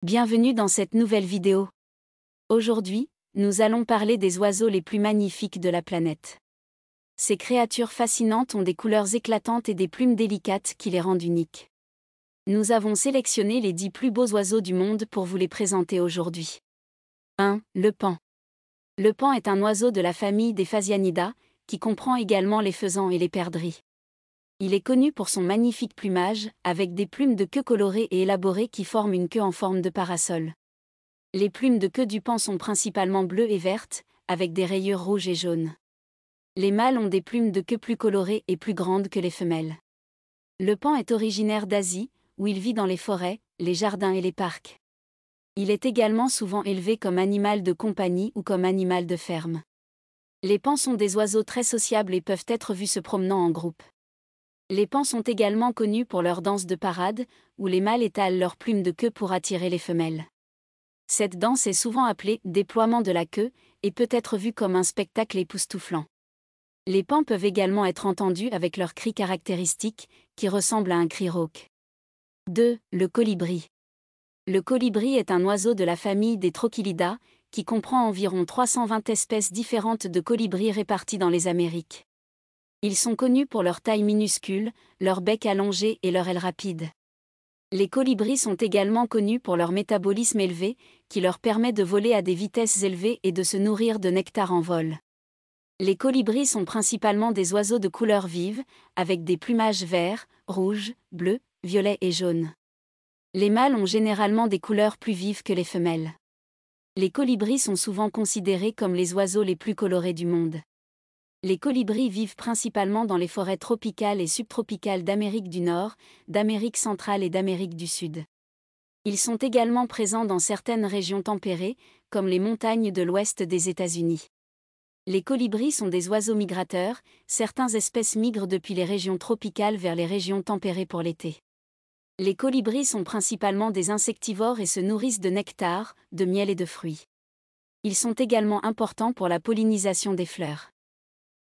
Bienvenue dans cette nouvelle vidéo. Aujourd'hui, nous allons parler des oiseaux les plus magnifiques de la planète. Ces créatures fascinantes ont des couleurs éclatantes et des plumes délicates qui les rendent uniques. Nous avons sélectionné les 10 plus beaux oiseaux du monde pour vous les présenter aujourd'hui. 1. Le paon. Le paon est un oiseau de la famille des Phasianidae, qui comprend également les faisans et les perdrix. Il est connu pour son magnifique plumage, avec des plumes de queue colorées et élaborées qui forment une queue en forme de parasol. Les plumes de queue du paon sont principalement bleues et vertes, avec des rayures rouges et jaunes. Les mâles ont des plumes de queue plus colorées et plus grandes que les femelles. Le paon est originaire d'Asie, où il vit dans les forêts, les jardins et les parcs. Il est également souvent élevé comme animal de compagnie ou comme animal de ferme. Les paons sont des oiseaux très sociables et peuvent être vus se promenant en groupe. Les paons sont également connus pour leur danse de parade, où les mâles étalent leurs plumes de queue pour attirer les femelles. Cette danse est souvent appelée « déploiement de la queue » et peut être vue comme un spectacle époustouflant. Les paons peuvent également être entendus avec leur cri caractéristique, qui ressemble à un cri rauque. 2. Le colibri. Le colibri est un oiseau de la famille des Trochilidae, qui comprend environ 320 espèces différentes de colibris réparties dans les Amériques. Ils sont connus pour leur taille minuscule, leur bec allongé et leur aile rapide. Les colibris sont également connus pour leur métabolisme élevé, qui leur permet de voler à des vitesses élevées et de se nourrir de nectar en vol. Les colibris sont principalement des oiseaux de couleurs vives, avec des plumages verts, rouges, bleus, violets et jaunes. Les mâles ont généralement des couleurs plus vives que les femelles. Les colibris sont souvent considérés comme les oiseaux les plus colorés du monde. Les colibris vivent principalement dans les forêts tropicales et subtropicales d'Amérique du Nord, d'Amérique centrale et d'Amérique du Sud. Ils sont également présents dans certaines régions tempérées, comme les montagnes de l'ouest des États-Unis. Les colibris sont des oiseaux migrateurs, certaines espèces migrent depuis les régions tropicales vers les régions tempérées pour l'été. Les colibris sont principalement des insectivores et se nourrissent de nectar, de miel et de fruits. Ils sont également importants pour la pollinisation des fleurs.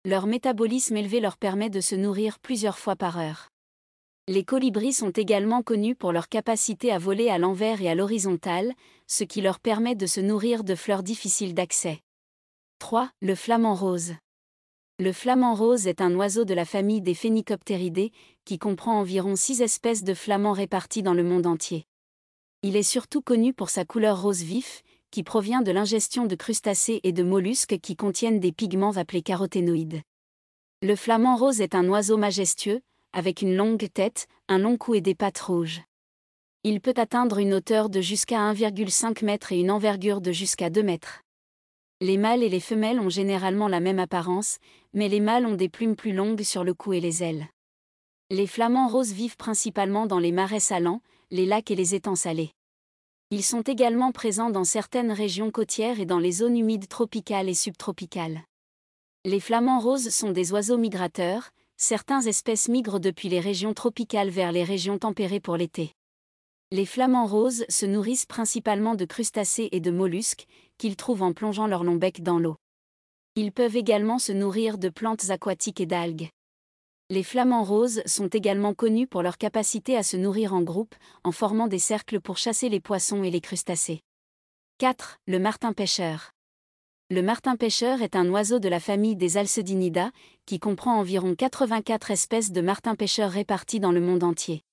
Leur métabolisme élevé leur permet de se nourrir plusieurs fois par heure. Les colibris sont également connus pour leur capacité à voler à l'envers et à l'horizontale, ce qui leur permet de se nourrir de fleurs difficiles d'accès. 3. Le flamant rose. Le flamant rose est un oiseau de la famille des Phénicoptéridés, qui comprend environ 6 espèces de flamands répartis dans le monde entier. Il est surtout connu pour sa couleur rose vif, qui provient de l'ingestion de crustacés et de mollusques qui contiennent des pigments appelés caroténoïdes. Le flamant rose est un oiseau majestueux, avec une longue tête, un long cou et des pattes rouges. Il peut atteindre une hauteur de jusqu'à 1,5 m et une envergure de jusqu'à 2 mètres. Les mâles et les femelles ont généralement la même apparence, mais les mâles ont des plumes plus longues sur le cou et les ailes. Les flamants roses vivent principalement dans les marais salants, les lacs et les étangs salés. Ils sont également présents dans certaines régions côtières et dans les zones humides tropicales et subtropicales. Les flamants roses sont des oiseaux migrateurs, certaines espèces migrent depuis les régions tropicales vers les régions tempérées pour l'été. Les flamants roses se nourrissent principalement de crustacés et de mollusques, qu'ils trouvent en plongeant leur long bec dans l'eau. Ils peuvent également se nourrir de plantes aquatiques et d'algues. Les flamants roses sont également connus pour leur capacité à se nourrir en groupe, en formant des cercles pour chasser les poissons et les crustacés. 4. Le martin-pêcheur. Le martin-pêcheur est un oiseau de la famille des Alcedinidae, qui comprend environ 84 espèces de martin-pêcheurs répartis dans le monde entier.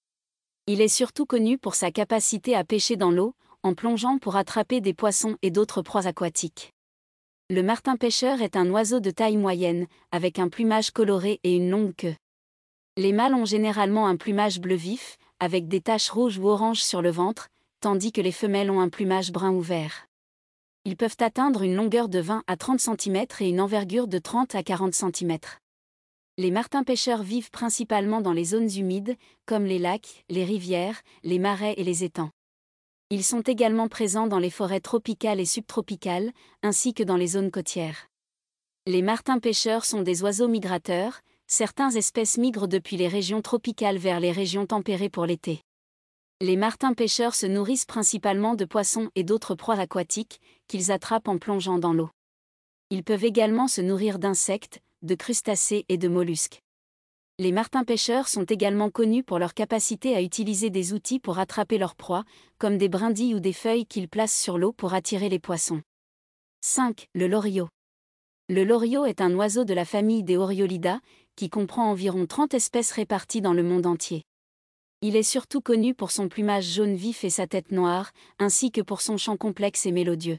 Il est surtout connu pour sa capacité à pêcher dans l'eau, en plongeant pour attraper des poissons et d'autres proies aquatiques. Le martin-pêcheur est un oiseau de taille moyenne, avec un plumage coloré et une longue queue. Les mâles ont généralement un plumage bleu vif, avec des taches rouges ou oranges sur le ventre, tandis que les femelles ont un plumage brun ou vert. Ils peuvent atteindre une longueur de 20 à 30 cm et une envergure de 30 à 40 cm. Les martins-pêcheurs vivent principalement dans les zones humides, comme les lacs, les rivières, les marais et les étangs. Ils sont également présents dans les forêts tropicales et subtropicales, ainsi que dans les zones côtières. Les martins-pêcheurs sont des oiseaux migrateurs, certaines espèces migrent depuis les régions tropicales vers les régions tempérées pour l'été. Les martins-pêcheurs se nourrissent principalement de poissons et d'autres proies aquatiques, qu'ils attrapent en plongeant dans l'eau. Ils peuvent également se nourrir d'insectes, de crustacés et de mollusques. Les martins-pêcheurs sont également connus pour leur capacité à utiliser des outils pour attraper leurs proies, comme des brindilles ou des feuilles qu'ils placent sur l'eau pour attirer les poissons. 5. Le loriot. Le loriot est un oiseau de la famille des Oriolidae, qui comprend environ 30 espèces réparties dans le monde entier. Il est surtout connu pour son plumage jaune vif et sa tête noire, ainsi que pour son chant complexe et mélodieux.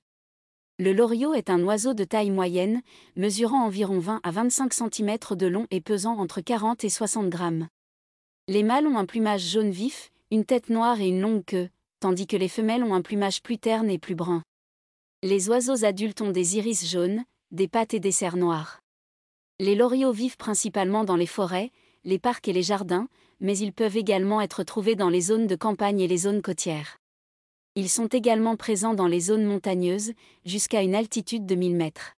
Le loriot est un oiseau de taille moyenne, mesurant environ 20 à 25 cm de long et pesant entre 40 et 60 grammes. Les mâles ont un plumage jaune vif, une tête noire et une longue queue, tandis que les femelles ont un plumage plus terne et plus brun. Les oiseaux adultes ont des iris jaunes, des pattes et des cernes noires. Les loriots vivent principalement dans les forêts, les parcs et les jardins, mais ils peuvent également être trouvés dans les zones de campagne et les zones côtières. Ils sont également présents dans les zones montagneuses, jusqu'à une altitude de 1000 mètres.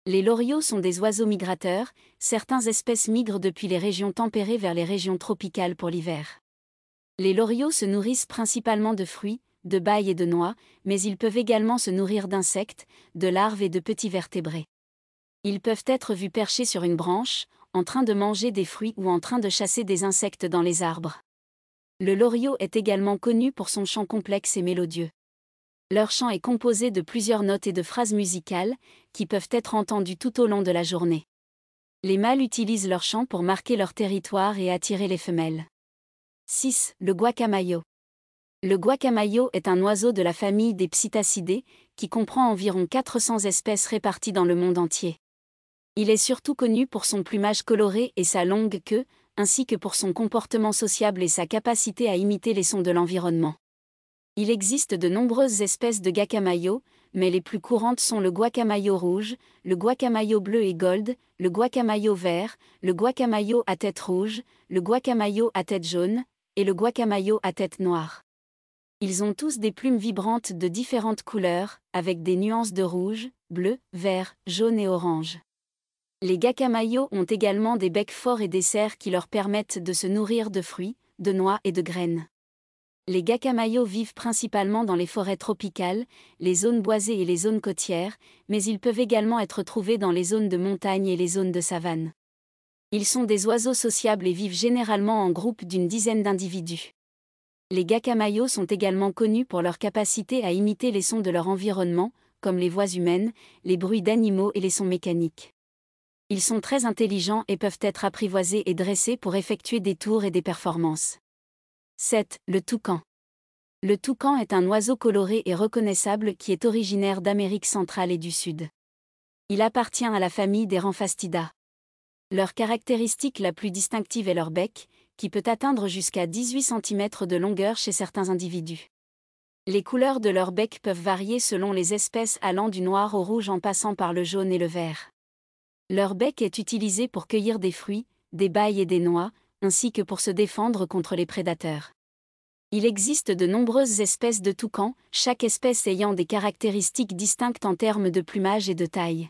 Les loriots sont des oiseaux migrateurs, certaines espèces migrent depuis les régions tempérées vers les régions tropicales pour l'hiver. Les loriots se nourrissent principalement de fruits, de baies et de noix, mais ils peuvent également se nourrir d'insectes, de larves et de petits vertébrés. Ils peuvent être vus perchés sur une branche, en train de manger des fruits ou en train de chasser des insectes dans les arbres. Le loriot est également connu pour son chant complexe et mélodieux. Leur chant est composé de plusieurs notes et de phrases musicales, qui peuvent être entendues tout au long de la journée. Les mâles utilisent leur chant pour marquer leur territoire et attirer les femelles. 6. Le guacamayo. Le guacamayo est un oiseau de la famille des Psittacidés, qui comprend environ 400 espèces réparties dans le monde entier. Il est surtout connu pour son plumage coloré et sa longue queue, ainsi que pour son comportement sociable et sa capacité à imiter les sons de l'environnement. Il existe de nombreuses espèces de guacamayo, mais les plus courantes sont le guacamayo rouge, le guacamayo bleu et gold, le guacamayo vert, le guacamayo à tête rouge, le guacamayo à tête jaune, et le guacamayo à tête noire. Ils ont tous des plumes vibrantes de différentes couleurs, avec des nuances de rouge, bleu, vert, jaune et orange. Les guacamayos ont également des becs forts et des serres qui leur permettent de se nourrir de fruits, de noix et de graines. Les guacamayos vivent principalement dans les forêts tropicales, les zones boisées et les zones côtières, mais ils peuvent également être trouvés dans les zones de montagne et les zones de savane. Ils sont des oiseaux sociables et vivent généralement en groupe d'une dizaine d'individus. Les guacamayos sont également connus pour leur capacité à imiter les sons de leur environnement, comme les voix humaines, les bruits d'animaux et les sons mécaniques. Ils sont très intelligents et peuvent être apprivoisés et dressés pour effectuer des tours et des performances. 7. Le toucan. Le toucan est un oiseau coloré et reconnaissable qui est originaire d'Amérique centrale et du Sud. Il appartient à la famille des Ramphastidae. Leur caractéristique la plus distinctive est leur bec, qui peut atteindre jusqu'à 18 cm de longueur chez certains individus. Les couleurs de leur bec peuvent varier selon les espèces allant du noir au rouge en passant par le jaune et le vert. Leur bec est utilisé pour cueillir des fruits, des baies et des noix, ainsi que pour se défendre contre les prédateurs. Il existe de nombreuses espèces de toucans, chaque espèce ayant des caractéristiques distinctes en termes de plumage et de taille.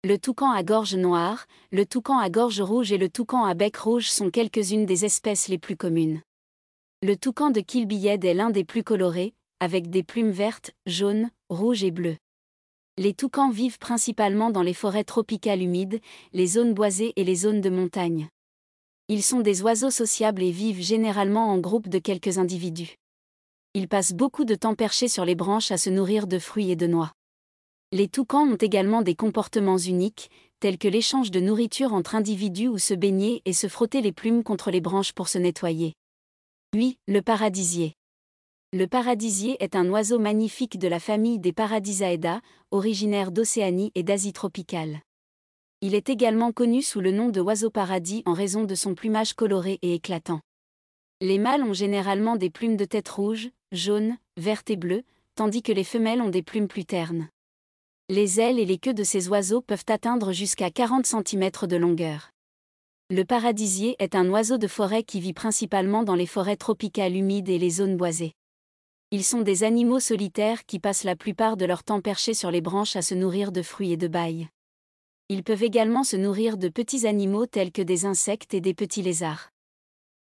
Le toucan à gorge noire, le toucan à gorge rouge et le toucan à bec rouge sont quelques-unes des espèces les plus communes. Le toucan de Kilbyhead est l'un des plus colorés, avec des plumes vertes, jaunes, rouges et bleues. Les toucans vivent principalement dans les forêts tropicales humides, les zones boisées et les zones de montagne. Ils sont des oiseaux sociables et vivent généralement en groupe de quelques individus. Ils passent beaucoup de temps perchés sur les branches à se nourrir de fruits et de noix. Les toucans ont également des comportements uniques, tels que l'échange de nourriture entre individus ou se baigner et se frotter les plumes contre les branches pour se nettoyer. 8. Le paradisier. Le paradisier est un oiseau magnifique de la famille des Paradisaida, originaire d'Océanie et d'Asie tropicale. Il est également connu sous le nom de oiseau paradis en raison de son plumage coloré et éclatant. Les mâles ont généralement des plumes de tête rouges, jaunes, vertes et bleues, tandis que les femelles ont des plumes plus ternes. Les ailes et les queues de ces oiseaux peuvent atteindre jusqu'à 40 cm de longueur. Le paradisier est un oiseau de forêt qui vit principalement dans les forêts tropicales humides et les zones boisées. Ils sont des animaux solitaires qui passent la plupart de leur temps perchés sur les branches à se nourrir de fruits et de baies. Ils peuvent également se nourrir de petits animaux tels que des insectes et des petits lézards.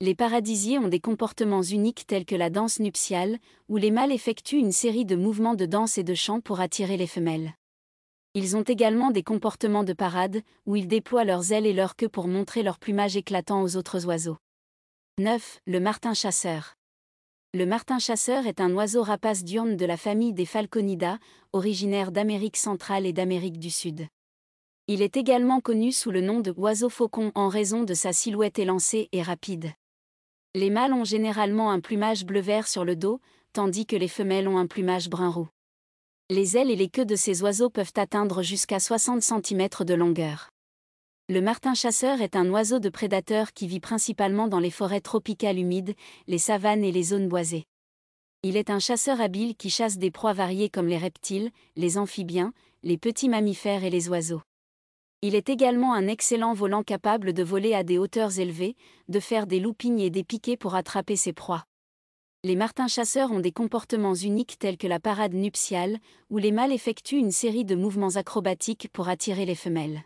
Les paradisiers ont des comportements uniques tels que la danse nuptiale, où les mâles effectuent une série de mouvements de danse et de chant pour attirer les femelles. Ils ont également des comportements de parade, où ils déploient leurs ailes et leur queue pour montrer leur plumage éclatant aux autres oiseaux. 9. Le martin-chasseur. Le martin-chasseur est un oiseau rapace diurne de la famille des Falconidae, originaire d'Amérique centrale et d'Amérique du Sud. Il est également connu sous le nom de oiseau-faucon en raison de sa silhouette élancée et rapide. Les mâles ont généralement un plumage bleu-vert sur le dos, tandis que les femelles ont un plumage brun-roux. Les ailes et les queues de ces oiseaux peuvent atteindre jusqu'à 60 cm de longueur. Le martin-chasseur est un oiseau de prédateur qui vit principalement dans les forêts tropicales humides, les savanes et les zones boisées. Il est un chasseur habile qui chasse des proies variées comme les reptiles, les amphibiens, les petits mammifères et les oiseaux. Il est également un excellent volant capable de voler à des hauteurs élevées, de faire des loopings et des piquets pour attraper ses proies. Les martins-chasseurs ont des comportements uniques tels que la parade nuptiale, où les mâles effectuent une série de mouvements acrobatiques pour attirer les femelles.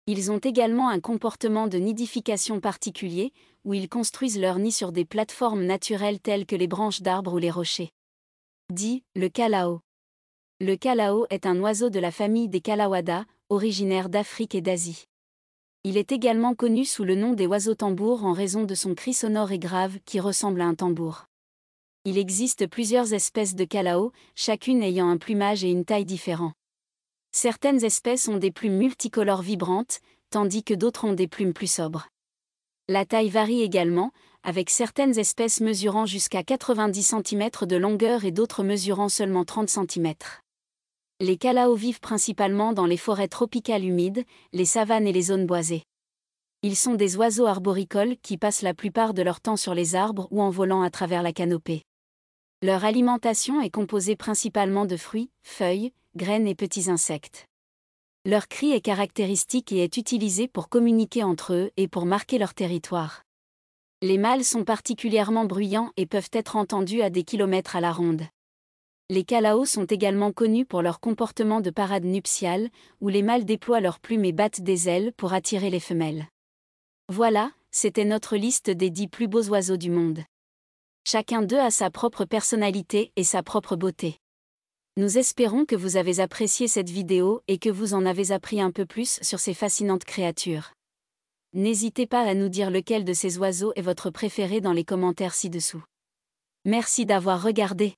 Ils ont également un comportement de nidification particulier, où ils construisent leur nid sur des plateformes naturelles telles que les branches d'arbres ou les rochers. 10. Le calao. Le calao est un oiseau de la famille des Calawada, originaire d'Afrique et d'Asie. Il est également connu sous le nom des oiseaux-tambours en raison de son cri sonore et grave qui ressemble à un tambour. Il existe plusieurs espèces de calao, chacune ayant un plumage et une taille différents. Certaines espèces ont des plumes multicolores vibrantes, tandis que d'autres ont des plumes plus sobres. La taille varie également, avec certaines espèces mesurant jusqu'à 90 cm de longueur et d'autres mesurant seulement 30 cm. Les calaos vivent principalement dans les forêts tropicales humides, les savanes et les zones boisées. Ils sont des oiseaux arboricoles qui passent la plupart de leur temps sur les arbres ou en volant à travers la canopée. Leur alimentation est composée principalement de fruits, feuilles, graines et petits insectes. Leur cri est caractéristique et est utilisé pour communiquer entre eux et pour marquer leur territoire. Les mâles sont particulièrement bruyants et peuvent être entendus à des kilomètres à la ronde. Les calaos sont également connus pour leur comportement de parade nuptiale, où les mâles déploient leurs plumes et battent des ailes pour attirer les femelles. Voilà, c'était notre liste des 10 plus beaux oiseaux du monde. Chacun d'eux a sa propre personnalité et sa propre beauté. Nous espérons que vous avez apprécié cette vidéo et que vous en avez appris un peu plus sur ces fascinantes créatures. N'hésitez pas à nous dire lequel de ces oiseaux est votre préféré dans les commentaires ci-dessous. Merci d'avoir regardé.